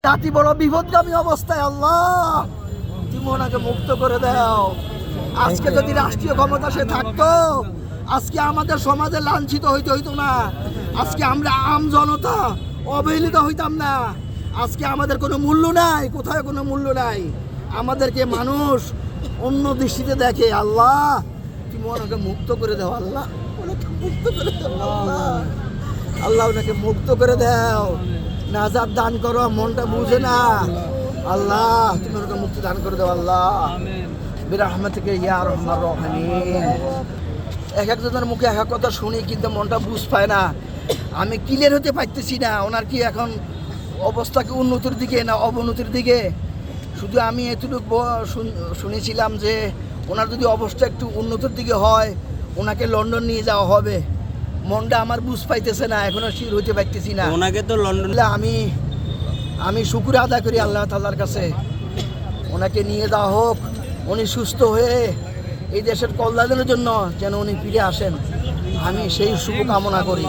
জাতি বড় বিপদগামী অবস্থায়। আল্লাহ তুমি ওনাকে মুক্ত করে দাও। আজকে যদি রাষ্ট্রীয় ক্ষমতা সে থাকতো, আজকে আমাদের সমাজে লাঞ্ছিত হইতো না। আজকে আমরা আম জনতা অবহেলিত হইতাম না। আজকে আমাদের কোনো মূল্য নাই, কোথায় কোনো মূল্য নাই। আমাদেরকে মানুষ অন্য দৃষ্টিতে দেখে। আল্লাহ তুমি ওনাকে মুক্ত করে দাও। আল্লাহ ওনাকে মুক্ত করে দাও। আল্লাহ আল্লাহ ওনাকে মুক্ত করে দাও, নাজাত দান করো। মনটা বুঝে না। আল্লাহ তুমি ওনাকে মুক্তি দান করে দাও। আল্লাহ বিরহমাতিকা ইয়া আরহামার রাহিমিন। এক একজনের মুখে এক এক কথা শুনি, কিন্তু মনটা বুঝ পায় না। আমি ক্লিয়ার হতে পারতেছি না ওনার কি এখন অবস্থা কি উন্নতির দিকে না অবনতির দিকে। শুধু আমি এতটুকু শুনেছিলাম যে ওনার যদি অবস্থা একটু উন্নতির দিকে হয়, ওনাকে লন্ডন নিয়ে যাওয়া হবে। মনটা আমার বুঝ পাইতেছে না, এখনো শির হইতে পারতেছি না। ওনাকে তো লন্ডন আমি শুকর আদায় করি আল্লাহ তাআলার কাছে, ওনাকে নিয়ে যাওয়া হোক। উনি সুস্থ হয়ে এই দেশের কল্যাণের জন্য যেন উনি ফিরে আসেন, আমি সেই শুভ কামনা করি।